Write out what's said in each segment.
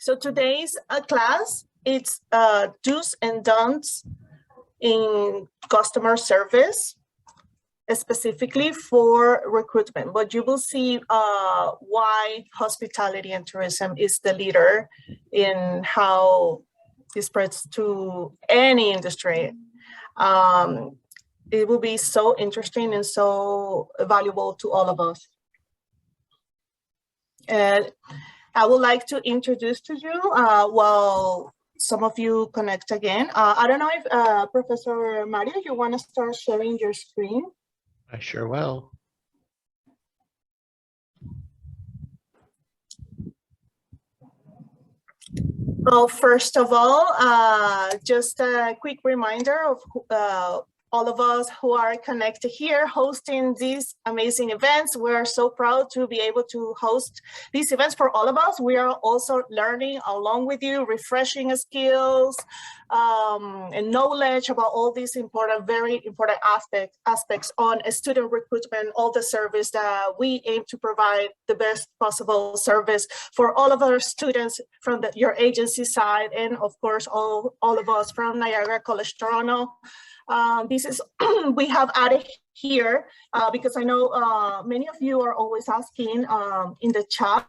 So today's class, it's do's and don'ts in customer service, specifically for recruitment. But you will see why hospitality and tourism is the leader in how it spreads to any industry. It will be so interesting and so valuable to all of us. And I would like to introduce to you while some of you connect again. I don't know if Professor Mario, you want to start sharing your screen? I sure will. Well, first of all, just a quick reminder of all of us who are connected here hosting these amazing events. We are so proud to be able to host these events for all of us. We are also learning along with you, refreshing skills and knowledge about all these important, very important aspects on student recruitment, all the service that we aim to provide the best possible service for all of our students from your agency side, and of course, all of us from Niagara College Toronto. This is, we have added here because I know many of you are always asking in the chat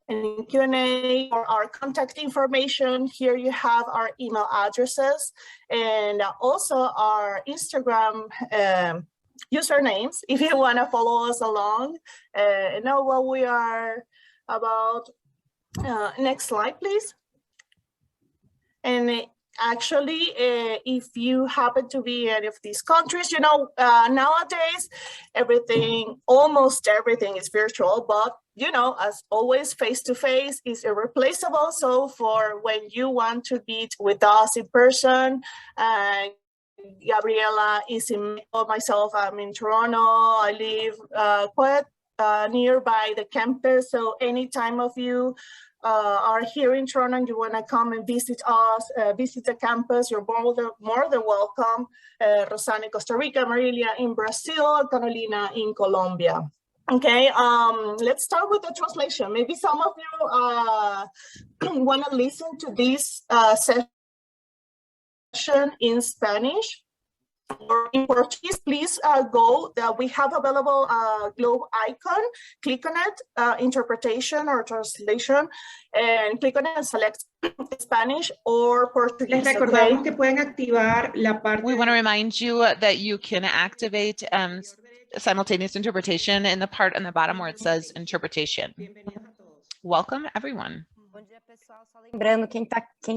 and in Q&A for our contact information. Here you have our email addresses and also our Instagram usernames if you want to follow us along and know what we are about. Next slide, please. And actually, if you happen to be in any of these countries, you know, nowadays, almost everything is virtual, but you know, as always, face-to-face is irreplaceable. So for when you want to meet with us in person, Gabriela is in myself, I'm in Toronto. I live quite nearby the campus. So anytime of you are here in Toronto and you want to come and visit us, visit the campus, you're more than welcome. Rosana in Costa Rica, Marilia in Brazil, Carolina in Colombia. Okay, let's start with the translation. Maybe some of you want to listen to this session in Spanish or in Portuguese. Please go, we have available a globe icon, click on it, interpretation or translation, and click on it and select Spanish or Portuguese. Les recordamos que pueden activar la parte. We want to remind you that you can activate simultaneous interpretation in the part on the bottom where it says interpretation. Welcome, everyone. Bom dia, pessoal. Só lembrando, quem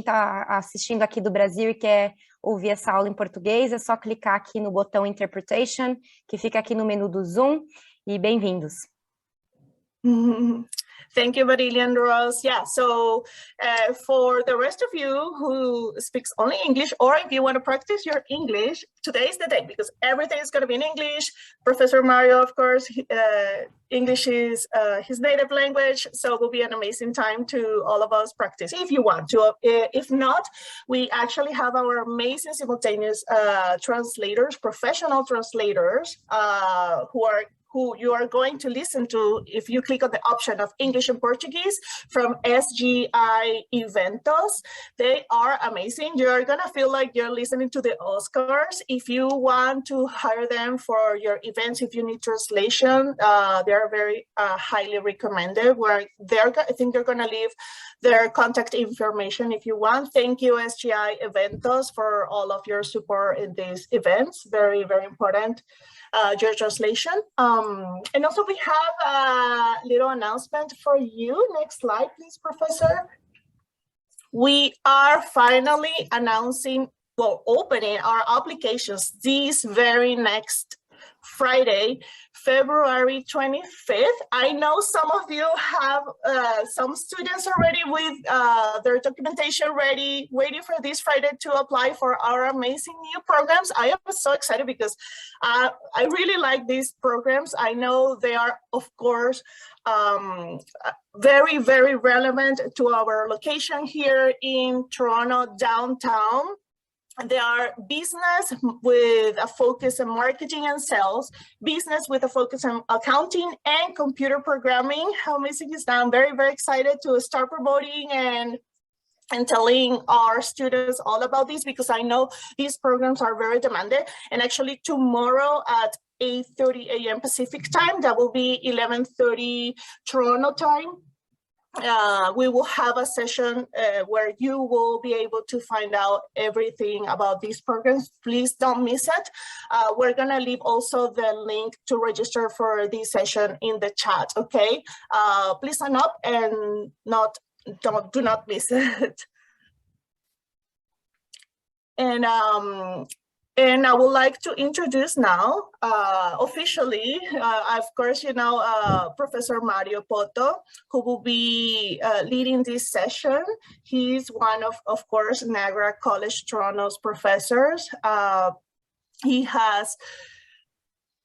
tá assistindo aqui do Brasil e quer ouvir essa aula em português, é só clicar aqui no botão Interpretation, que fica aqui no menu do Zoom, e bem-vindos. Thank you, Marilia and Rose. Yeah, so for the rest of you who speaks only English, or if you want to practice your English, today is the day because everything is going to be in English. Professor Mario, of course, English is his native language, so it will be an amazing time to all of us practice if you want to. If not, we actually have our amazing simultaneous translators, professional translators who you are going to listen to if you click on the option of English and Portuguese from SGI Eventos. They are amazing. You're gonna feel like you're listening to the Oscars. If you want to hire them for your events, if you need translation, they're very highly recommended. I think they're gonna leave their contact information if you want. Thank you, SGI Eventos, for all of your support in these events. Very, very important. Your translation. And also we have a little announcement for you. Next slide, please, Professor. We are finally announcing, well, opening our applications this very next Friday, February 25th. I know some of you have some students already with their documentation ready, waiting for this Friday to apply for our amazing new programs. I am so excited because I really like these programs. I know they are, of course, very, very relevant to our location here in Toronto downtown. There are business with a focus on marketing and sales, business with a focus on accounting and computer programming. How amazing is that? I'm very, very excited to start promoting and telling our students all about this, because I know these programs are very demanded. And actually tomorrow at 8:30 a.m. Pacific time, that will be 11:30 Toronto time, we will have a session where you will be able to find out everything about these programs. Please don't miss it. We're gonna leave also the link to register for this session in the chat, okay? Please sign up and do not miss it. And I would like to introduce now, officially, of course, you know, Professor Mario Poto, who will be leading this session. He's one of course, Niagara College Toronto's professors. He has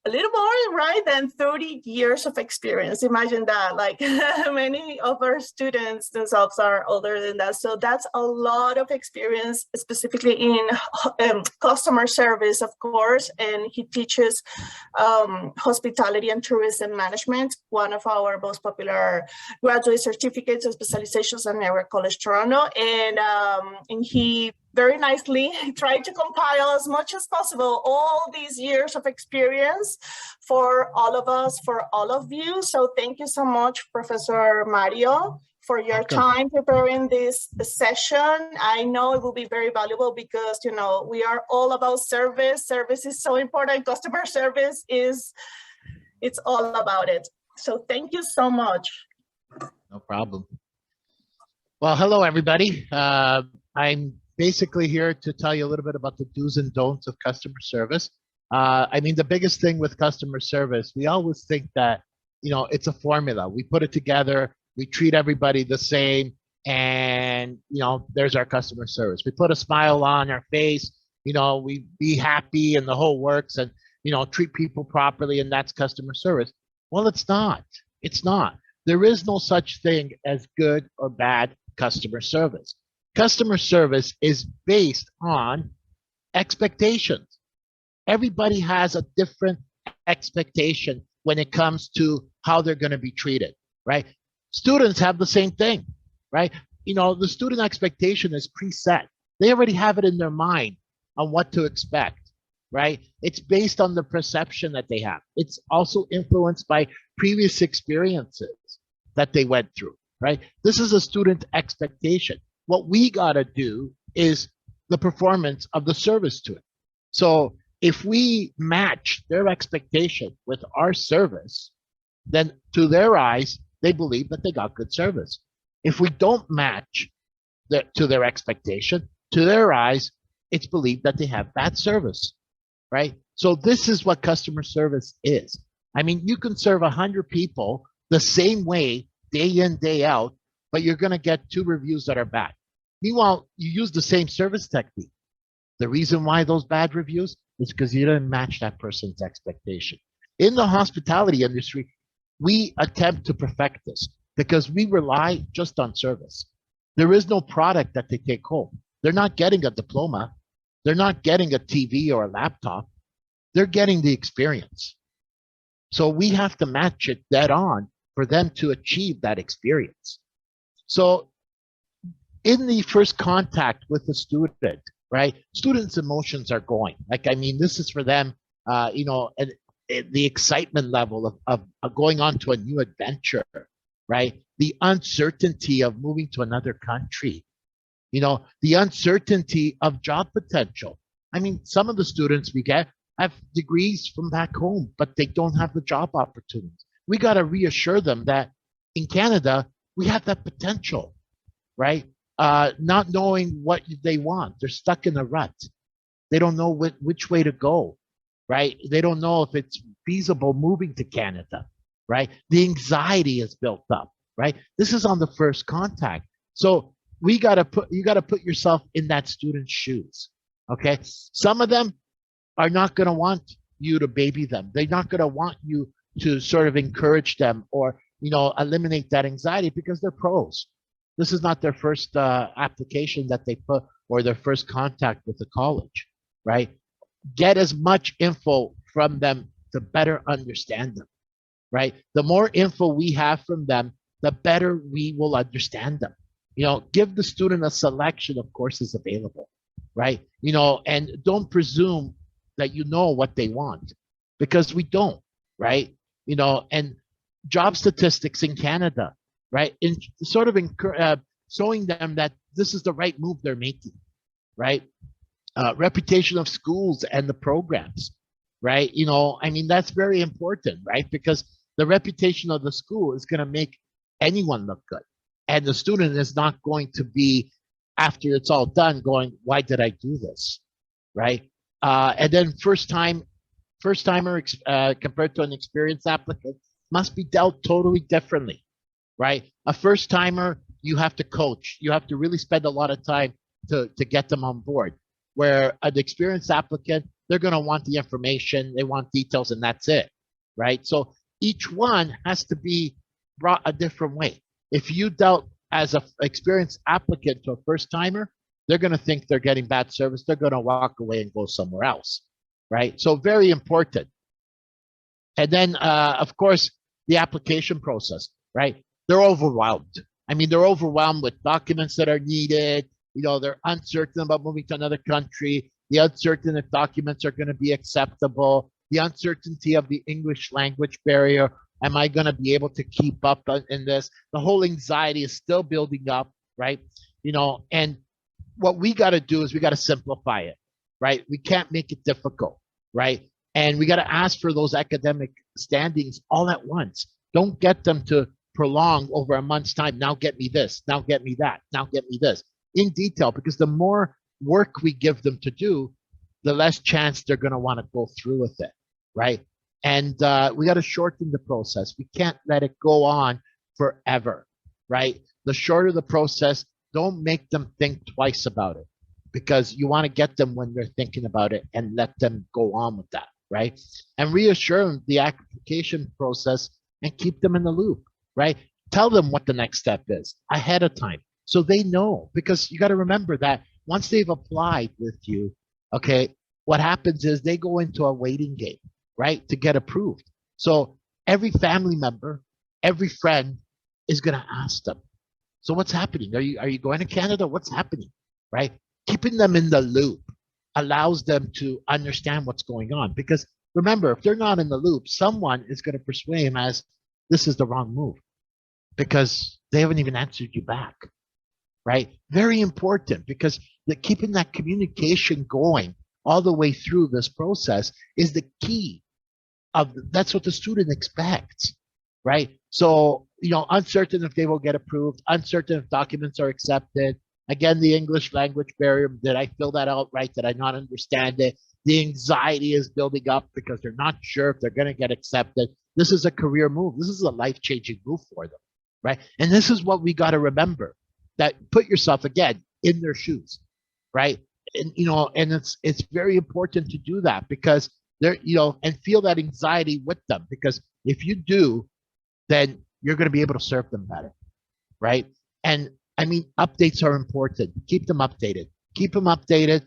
a little more, right, than 30 years of experience. Imagine that, like many of our students themselves are older than that. So that's a lot of experience, specifically in customer service, of course. And he teaches hospitality and tourism management, one of our most popular graduate certificates and specializations at Niagara College Toronto. And he very nicely tried to compile as much as possible all these years of experience for all of us, for all of you. So thank you so much, Professor Mario, for your time preparing this session. I know it will be very valuable because, you know, we are all about service. Service is so important. Customer service it's all about it. So thank you so much. No problem. Well, hello, everybody. I'm basically here to tell you a little bit about the do's and don'ts of customer service. I mean, the biggest thing with customer service, we always think that, you know, it's a formula. We put it together, we treat everybody the same, and, you know, there's our customer service. We put a smile on our face, you know, we be happy and the whole works, and, you know, treat people properly, and that's customer service. Well, it's not. It's not. There is no such thing as good or bad customer service. Customer service is based on expectations. Everybody has a different expectation when it comes to how they're going to be treated, right? Students have the same thing, right? You know, the student expectation is preset. They already have it in their mind on what to expect, right? It's based on the perception that they have. It's also influenced by previous experiences that they went through, right? This is a student expectation. What we got to do is the performance of the service to it. So if we match their expectation with our service, then to their eyes, they believe that they got good service. If we don't match to their expectation, to their eyes, it's believed that they have bad service, right? So this is what customer service is. I mean, you can serve 100 people the same way, day in, day out, but you're going to get 2 reviews that are bad. Meanwhile, you use the same service technique. The reason why those bad reviews is because you didn't match that person's expectation. In the hospitality industry, we attempt to perfect this because we rely just on service. There is no product that they take home. They're not getting a diploma. They're not getting a TV or a laptop. They're getting the experience. So we have to match it dead on for them to achieve that experience. So in the first contact with the student, right, students' emotions are going. Like, I mean, this is for them, you know, the excitement level of going on to a new adventure, right? The uncertainty of moving to another country, you know, the uncertainty of job potential. I mean, some of the students we get have degrees from back home, but they don't have the job opportunities. We got to reassure them that in Canada, we have that potential, right? Not knowing what they want. They're stuck in a rut. They don't know which way to go, right? They don't know if it's feasible moving to Canada, right? The anxiety is built up, right? This is on the first contact. So you got to put yourself in that student's shoes, okay? Some of them are not going to want you to baby them. They're not going to want you to sort of encourage them or, you know, eliminate that anxiety because they're pros. This is not their first application that they put or their first contact with the college, right? Get as much info from them to better understand them, right? The more info we have from them, the better we will understand them. You know, give the student a selection of courses available, right? You know, and don't presume that you know what they want, because we don't, right? You know, and job statistics in Canada, right? In sort of showing them that this is the right move they're making, right? Reputation of schools and the programs, right? You know, I mean, that's very important, right? Because the reputation of the school is going to make anyone look good. And the student is not going to be, after it's all done, going, why did I do this, right? And then first-timer compared to an experienced applicant must be dealt totally differently, right? A first-timer, you have to coach. You have to really spend a lot of time to get them on board. Where an experienced applicant, they're going to want the information, they want details, and that's it, right? So each one has to be brought a different way. If you dealt as an experienced applicant to a first-timer, they're going to think they're getting bad service. They're going to walk away and go somewhere else, right? So very important. And then, of course, the application process, right? They're overwhelmed. I mean, they're overwhelmed with documents that are needed. You know, they're uncertain about moving to another country. The uncertain if documents are going to be acceptable. The uncertainty of the English language barrier. Am I going to be able to keep up in this? The whole anxiety is still building up, right? You know, and what we got to do is we got to simplify it, right? We can't make it difficult, right? And we got to ask for those academic standings all at once. Don't get them to prolong over a month's time. Now get me this, now get me that, now get me this, in detail, because the more work we give them to do, the less chance they're going to want to go through with it, right? And we got to shorten the process. We can't let it go on forever, right? The shorter the process, don't make them think twice about it, because you want to get them when they're thinking about it and let them go on with that, right? And reassure them the application process and keep them in the loop, right? Tell them what the next step is ahead of time so they know, because you got to remember that once they've applied with you, okay, what happens is they go into a waiting game, right, to get approved. So every family member, every friend is going to ask them, so what's happening? Are you going to Canada? What's happening, right? Keeping them in the loop allows them to understand what's going on. Because remember, if they're not in the loop, someone is going to persuade them as this is the wrong move because they haven't even answered you back, right? Very important, because keeping that communication going all the way through this process is the key of, that's what the student expects, right? So, you know, uncertain if they will get approved, uncertain if documents are accepted. Again, the English language barrier, did I fill that out right? Did I not understand it? The anxiety is building up because they're not sure if they're going to get accepted. This is a career move. This is a life-changing move for them, right? And this is what we got to remember, that put yourself again in their shoes, right? And, you know, and it's very important to do that, because they're, you know, and feel that anxiety with them, because if you do, then you're going to be able to serve them better, right? And I mean, updates are important. Keep them updated. Keep them updated.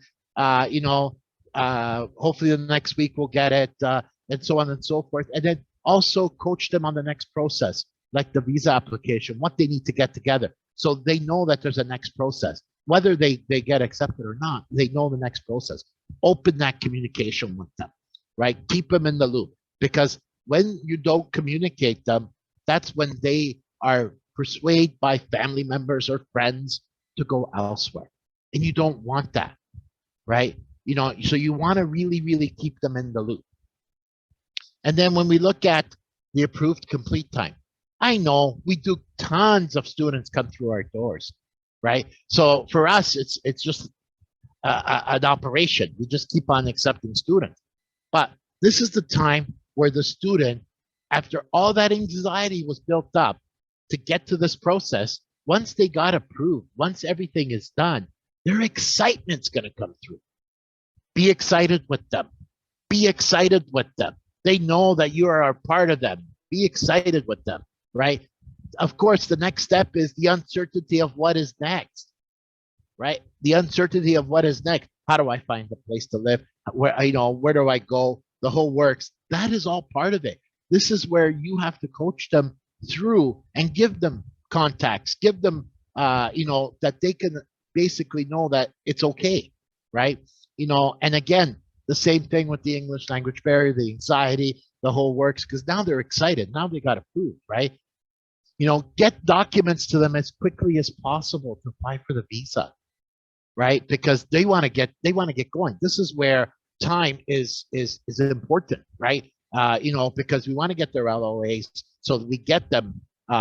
You know, hopefully the next week we'll get it, and so on and so forth. And then also coach them on the next process, like the visa application, what they need to get together, so they know that there's a next process. Whether they get accepted or not, they know the next process. Open that communication with them, right? Keep them in the loop, because when you don't communicate them, that's when they are persuaded by family members or friends to go elsewhere. And you don't want that, right? You know, so you want to really, really keep them in the loop. And then when we look at the approved complete time, I know we do tons of students come through our doors, right? So for us, it's just an operation. We just keep on accepting students. But this is the time where the student, after all that anxiety was built up to get to this process, once they got approved, once everything is done, their excitement's going to come through. Be excited with them. Be excited with them. They know that you are a part of them. Be excited with them, right? Of course, the next step is the uncertainty of what is next. right? The uncertainty of what is next. How do I find a place to live? Where, where do I go? The whole works. That is all part of it. This is where you have to coach them through and give them contacts, give them, that they can basically know that it's okay, right? And again, the same thing with the English language barrier, the anxiety, the whole works, because now they're excited. Now they got approved, right? Get documents to them as quickly as possible to apply for the visa, right? Because they want to get going. This is where time is important, right? Because we want to get their LOAs so that we get them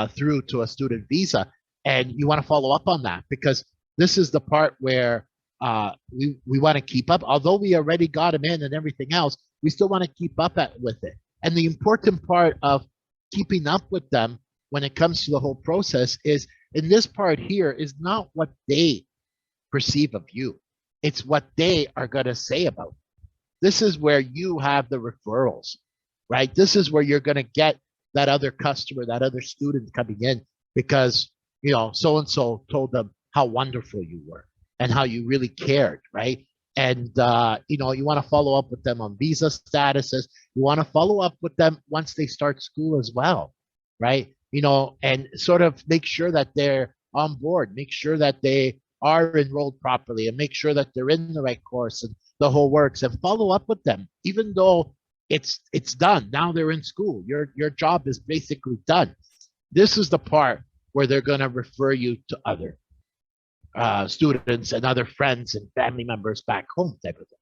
through to a student visa, and you want to follow up on that, because this is the part where we want to keep up. Although we already got them in and everything else, we still want to keep up with it. And the important part of keeping up with them when it comes to the whole process is, in this part here, is not what they perceive of you. It's what they are going to say about you. This is where you have the referrals, right? This is where you're going to get that other customer, that other student coming in because, so-and-so told them how wonderful you were and how you really cared, right? And, you want to follow up with them on visa statuses. You want to follow up with them once they start school as well, right? And sort of make sure that they're on board, make sure that they are enrolled properly, and make sure that they're in the right course and the whole works, and follow up with them, even though it's done. Now they're in school. Your job is basically done. This is the part where they're going to refer you to other students and other friends and family members back home, type of thing.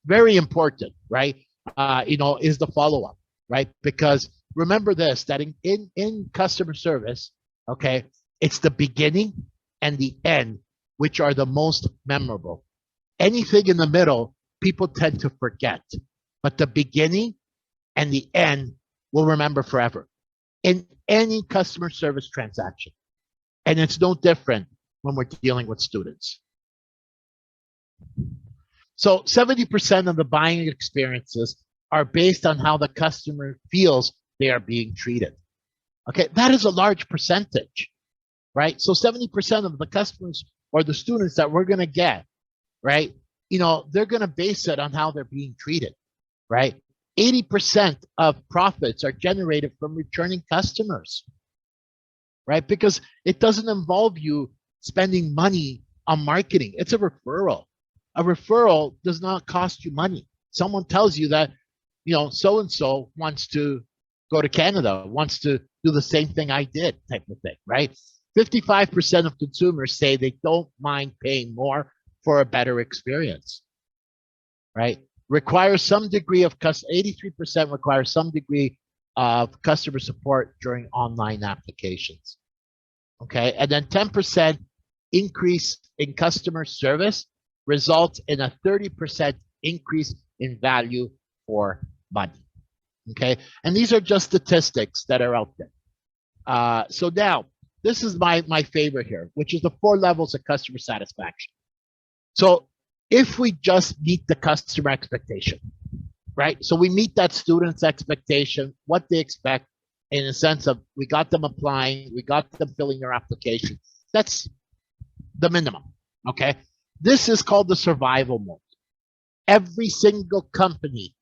Very important, right? Is the follow-up, right? Because remember this, that in customer service, okay, it's the beginning and the end which are the most memorable. Anything in the middle, people tend to forget, but the beginning and the end will remember forever in any customer service transaction. And it's no different when we're dealing with students. So 70% of the buying experiences are based on how the customer feels they are being treated. Okay, that is a large percentage, right? So 70% of the customers or the students that we're going to get, right? They're going to base it on how they're being treated, right? 80% of profits are generated from returning customers, right? Because it doesn't involve you spending money on marketing. It's a referral. A referral does not cost you money. Someone tells you that, so-and-so wants to go to Canada, wants to do the same thing I did, type of thing, right? 55% of consumers say they don't mind paying more for a better experience, right? Requires some degree of 83% requires some degree of customer support during online applications. Okay, and then 10% increase in customer service results in a 30% increase in value for money. Okay, and these are just statistics that are out there. So now, this is my favorite here, which is the 4 levels of customer satisfaction. So if we just meet the customer expectation, right? So we meet that student's expectation, what they expect, in a sense of we got them applying, we got them filling their application. That's the minimum, okay? This is called the survival mode. Every single company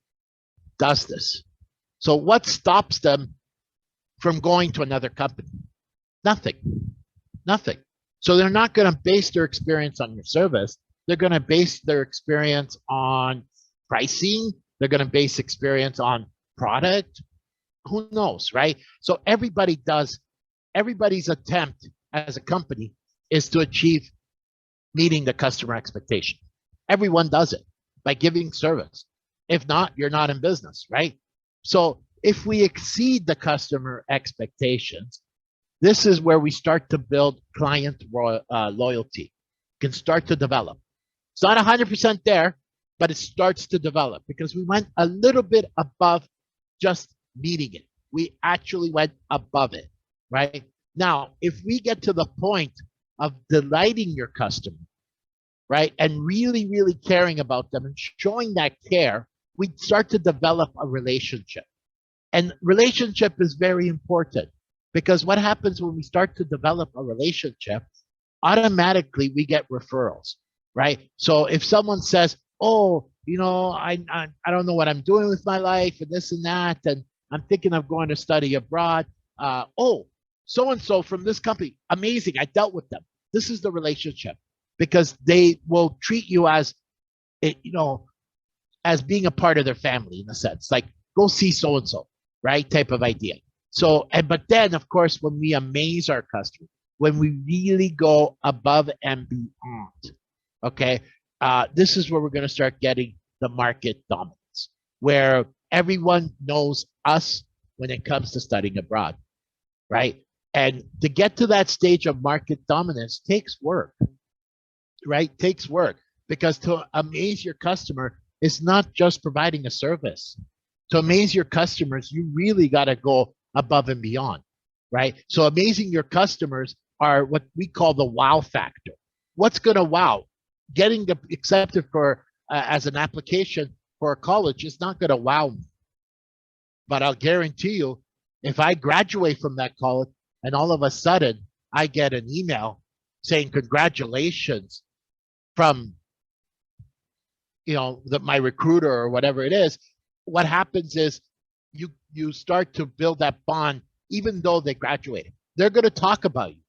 does this. So what stops them from going to another company? Nothing. So they're not going to base their experience on your service. They're going to base their experience on pricing. They're going to base experience on product. Who knows, right? So everybody's attempt as a company is to achieve meeting the customer expectation. Everyone does it by giving service. If not, you're not in business, right? So if we exceed the customer expectations, this is where we start to build client loyalty. Can start to develop. It's not 100% there, but it starts to develop because we went a little bit above just meeting it. We actually went above it, right? Now, if we get to the point of delighting your customer, right, and really, really caring about them and showing that care, we start to develop a relationship. And relationship is very important because what happens when we start to develop a relationship, automatically we get referrals. right? So if someone says, oh, you know, I don't know what I'm doing with my life and this and that, and I'm thinking of going to study abroad. Oh, so-and-so from this company, amazing, I dealt with them. This is the relationship, because they will treat you as, you know, as being a part of their family in a sense, like go see so-and-so, right? Type of idea. So, but then of course, when we amaze our customers, when we really go above and beyond, okay, this is where we're going to start getting the market dominance, where everyone knows us when it comes to studying abroad, right? And to get to that stage of market dominance takes work, right? Takes work, because to amaze your customer is not just providing a service. To amaze your customers, you really got to go above and beyond, right? So amazing your customers are what we call the wow factor. What's going to wow? Getting accepted for as an application for a college is not going to wow me. But I'll guarantee you, if I graduate from that college and all of a sudden I get an email saying congratulations from, you know, my recruiter or whatever it is, what happens is you start to build that bond. Even though they graduated, they're going to talk about you,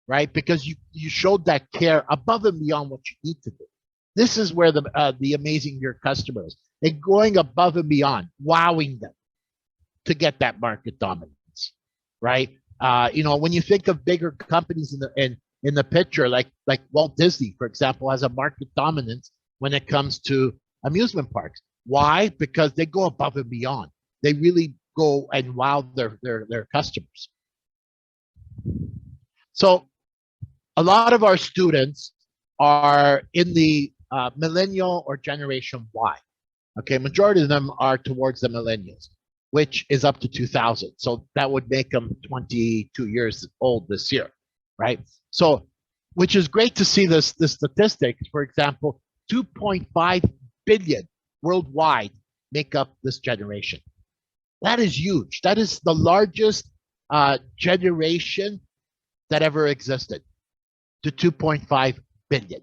right? Because you showed that care above and beyond what you need to do. This is where the amazing your customers and going above and beyond, wowing them to get that market dominance, right? You know, when you think of bigger companies in the picture, like Walt Disney, for example, has a market dominance when it comes to amusement parks. Why? Because they go above and beyond. They really go and wow their customers. So a lot of our students are in the millennial or generation Y. Okay, majority of them are towards the millennials, which is up to 2000. So that would make them 22 years old this year, right? So, which is great to see this statistics. For example, 2.5 billion worldwide make up this generation. That is huge. That is the largest generation that ever existed, to 2.5 billion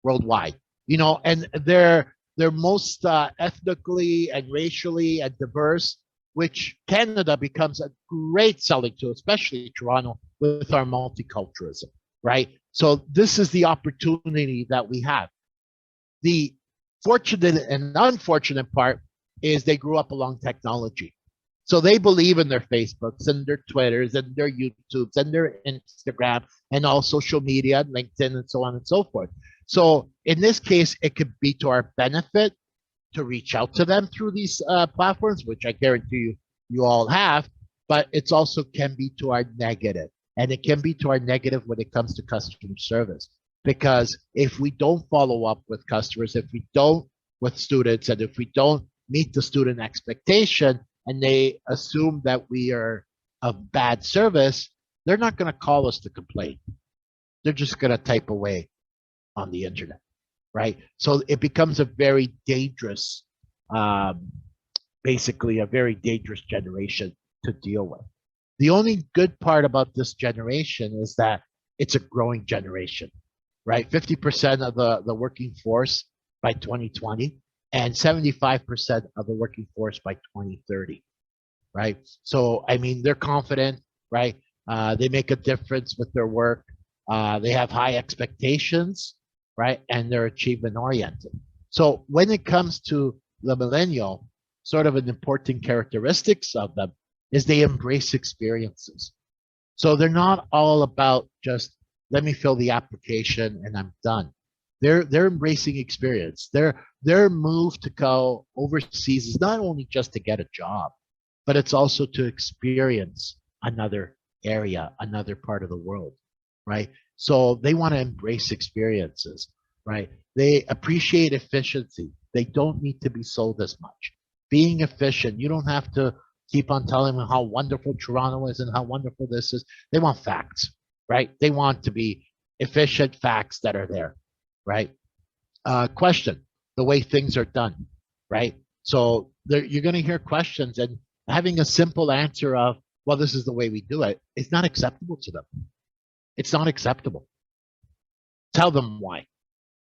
worldwide. You know, and they're most ethnically and racially and diverse, which Canada becomes a great selling tool, especially Toronto, with our multiculturalism, right? So this is the opportunity that we have. The fortunate and unfortunate part is they grew up along technology. So they believe in their Facebooks and their Twitters and their YouTubes and their Instagram and all social media, LinkedIn, and so on and so forth. So in this case, it could be to our benefit to reach out to them through these platforms, which I guarantee you all have, but it's also can be to our negative. And it can be to our negative when it comes to customer service. Because if we don't follow up with customers, if we don't with students, and if we don't meet the student expectation, and they assume that we are of bad service, they're not going to call us to complain. They're just going to type away on the internet, right? So it becomes a very dangerous, basically a very dangerous generation to deal with. The only good part about this generation is that it's a growing generation, right? 50% of the working force by 2020 and 75% of the working force by 2030, right? So, I mean, they're confident, right? They make a difference with their work. They have high expectations, right? And they're achievement oriented. So when it comes to the millennial, sort of an important characteristics of them is they embrace experiences. So they're not all about just, let me fill the application and I'm done. They're embracing experience. Their move to go overseas is not only just to get a job, but it's also to experience another area, another part of the world, right? So they want to embrace experiences, right? They appreciate efficiency. They don't need to be sold as much. Being efficient, you don't have to keep on telling them how wonderful Toronto is and how wonderful this is. They want facts, right? They want to be efficient facts that are there, right? Question, the way things are done, right? So you're going to hear questions, and having a simple answer of, well, this is the way we do it, is not acceptable to them. It's not acceptable. Tell them why.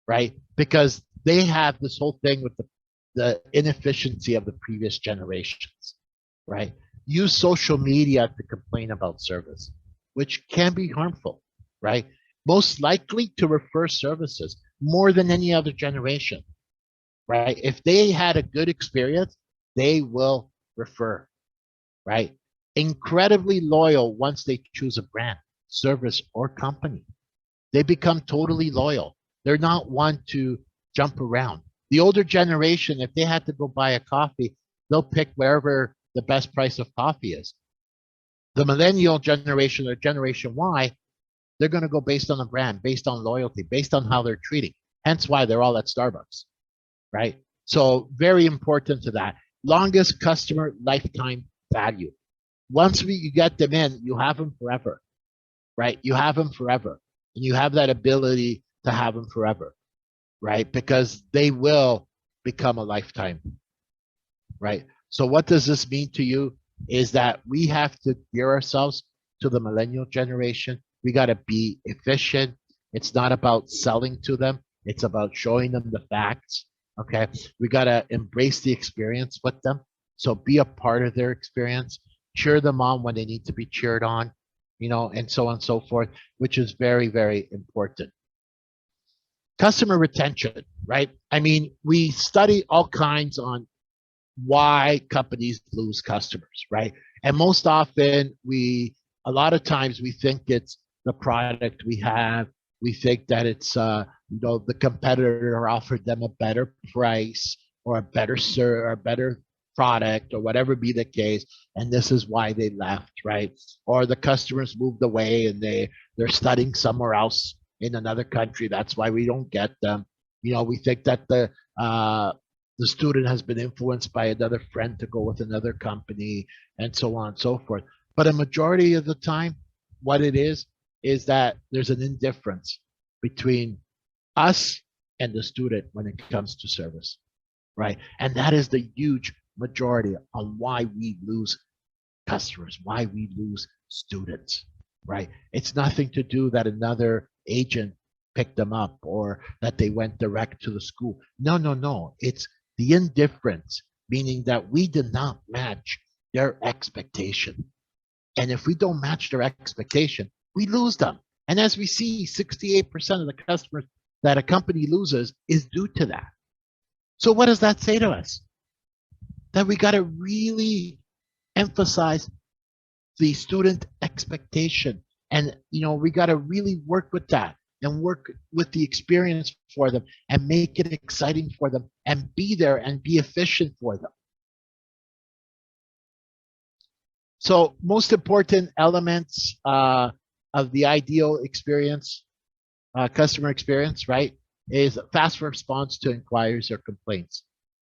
right? Because they have this whole thing with the inefficiency of the previous generations, right? Use social media to complain about service, which can be harmful, right? Most likely to refer services more than any other generation, right? If they had a good experience, they will refer, right? Incredibly loyal once they choose a brand, service, or company. They become totally loyal. They're not one to jump around. The older generation, if they had to go buy a coffee, they'll pick wherever the best price of coffee is. The millennial generation or Generation Y, they're going to go based on the brand, based on loyalty, based on how they're treating. Hence why they're all at Starbucks, right? So very important to that. Longest customer lifetime value. Once you get them in, you have them forever, right? You have them forever. And you have that ability to have them forever, right? Because they will become a lifetime, right? So what does this mean to you is that we have to gear ourselves to the millennial generation. We got to be efficient. It's not about selling to them. It's about showing them the facts, okay? We got to embrace the experience with them. So be a part of their experience. Cheer them on when they need to be cheered on, you know, and so on and so forth, which is very, very important. Customer retention, right? I mean, we study all kinds on why companies lose customers, right? And most often a lot of times we think it's the product we have. We think that it's, you know, the competitor offered them a better price or a better or a better product or whatever be the case, and this is why they left, right? Or the customers moved away and they're studying somewhere else in another country. That's why we don't get them. You know, we think that the student has been influenced by another friend to go with another company and so on and so forth. But a majority of the time, what it is that there's an indifference between us and the student when it comes to service, right? And that is the huge majority on why we lose customers, why we lose students, right? It's nothing to do that another agent picked them up or that they went direct to the school. No. It's the indifference, meaning that we did not match their expectation. And if we don't match their expectation, we lose them. And as we see, 68% of the customers that a company loses is due to that. So what does that say to us? That we got to really emphasize the student expectation. And, you know, we got to really work with that and work with the experience for them and make it exciting for them and be there and be efficient for them. So most important elements of the ideal experience, customer experience, right, is fast response to inquiries or complaints.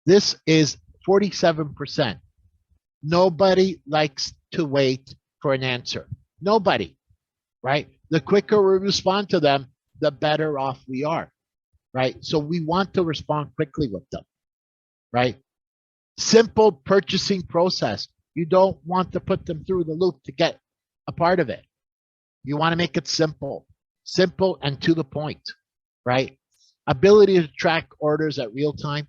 This is 47%. Nobody likes to wait for an answer. Nobody, right? The quicker we respond to them, the better off we are, right? So we want to respond quickly with them, right? Simple purchasing process. You don't want to put them through the loop to get a part of it. You want to make it simple and to the point, right? Ability to track orders at real time.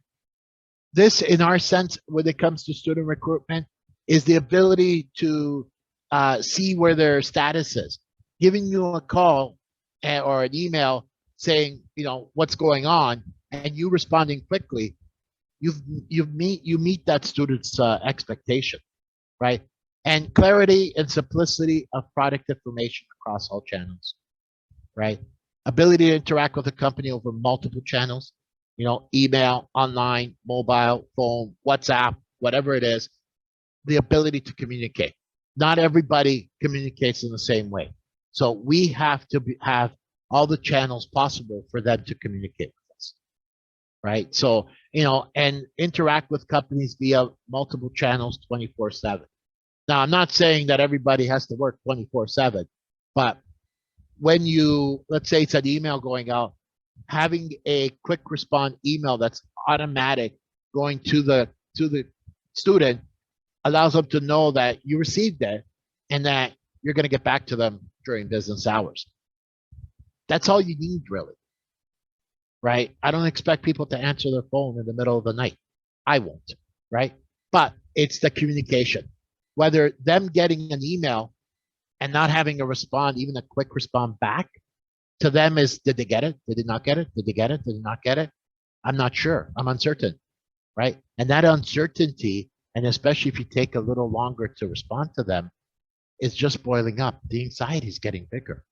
This, in our sense, when it comes to student recruitment, is the ability to see where their status is. Giving you a call or an email saying, you know, what's going on, and you responding quickly, you meet that student's expectation, right? And clarity and simplicity of product information across all channels, right? Ability to interact with a company over multiple channels, you know, email, online, mobile, phone, WhatsApp, whatever it is, the ability to communicate. Not everybody communicates in the same way. So we have to have all the channels possible for them to communicate with us, right? So, you know, and interact with companies via multiple channels 24/7. Now, I'm not saying that everybody has to work 24/7, but when you, let's say it's an email going out, having a quick respond email that's automatic going to the student allows them to know that you received it and that you're going to get back to them during business hours. That's all you need, really, right? I don't expect people to answer their phone in the middle of the night. I won't, right? But it's the communication. Whether them getting an email and not having a respond, even a quick respond back, to them is, did they get it? Did they not get it? Did they get it? Did they not get it? I'm not sure. I'm uncertain, right? And that uncertainty, and especially if you take a little longer to respond to them, is just boiling up. The anxiety is getting bigger,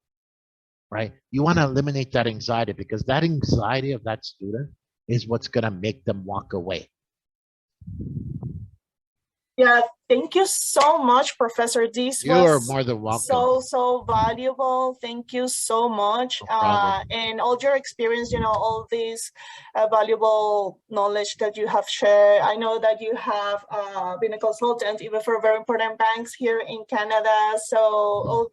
right? You want to eliminate that anxiety, because that anxiety of that student is what's going to make them walk away. Yeah, thank you so much, Professor. This You are was more than welcome. so valuable. Thank you so much. No problem. And all your experience, you know, all this valuable knowledge that you have shared. I know that you have been a consultant even for very important banks here in Canada. So all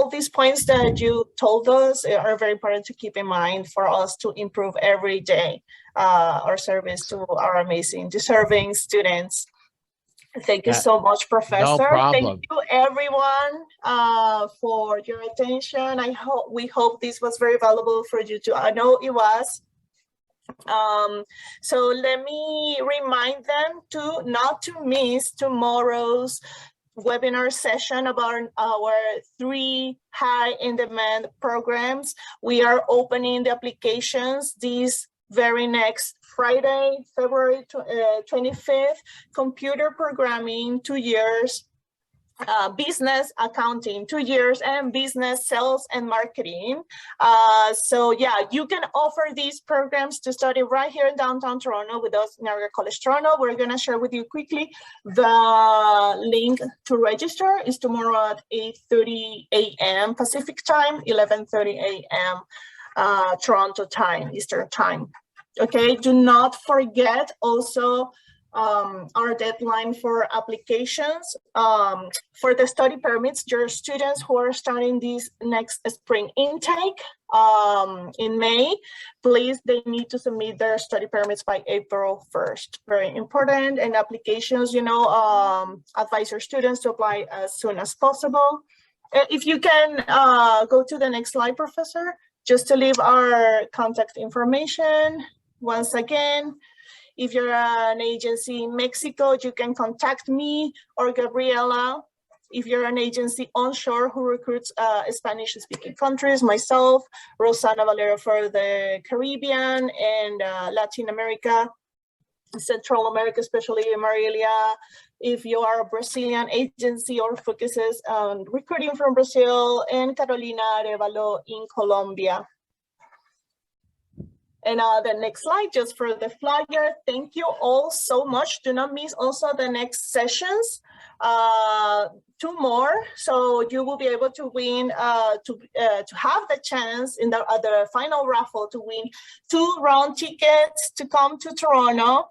these points that you told us are very important to keep in mind for us to improve every day our service to our amazing, deserving students. Thank you so much, Professor. problem. Thank you, everyone, for your attention. We hope this was very valuable for you too. I know it was. So let me remind them not to miss tomorrow's webinar session about our 3 high in demand programs. We are opening the applications this very next Friday, February 25th, computer programming 2 years, business accounting 2 years, and business sales and marketing. So yeah, you can offer these programs to study right here in downtown Toronto with us in Niagara College Toronto. We're going to share with you quickly the link to register. Is tomorrow at 8:30 a.m. Pacific time, 11:30 a.m. Toronto time, Eastern time. Okay, do not forget also our deadline for applications for the study permits. Your students who are starting this next spring intake in May, please, they need to submit their study permits by April 1st. Very important. And applications, you know, advise your students to apply as soon as possible. If you can go to the next slide, Professor, just to leave our contact information. Once again, if you're an agency in Mexico, you can contact me or Gabriela. If you're an agency onshore who recruits Spanish-speaking countries, myself, Rosana Valero for the Caribbean and Latin America, Central America, especially Marilia. If you are a Brazilian agency or focuses on recruiting from Brazil, and Carolina Arevalo in Colombia. And the next slide, just for the flyer. Thank you all so much. Do not miss also the next sessions. 2 more, so you will be able to win, to have the chance in the final raffle to win 2 round tickets to come to Toronto.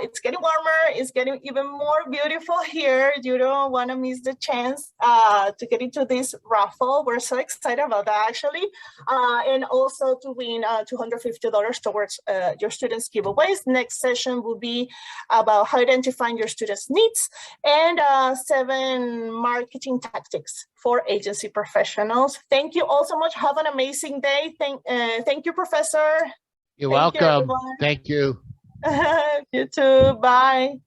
It's getting warmer, it's getting even more beautiful here. You don't want to miss the chance to get into this raffle. We're so excited about that, actually. And also to win $250 towards your students' giveaways. Next session will be about how identifying your students' needs and 7 marketing tactics for agency professionals. Thank you all so much. Have an amazing day. Thank you, Professor. You're welcome. Thank you. You too. Bye.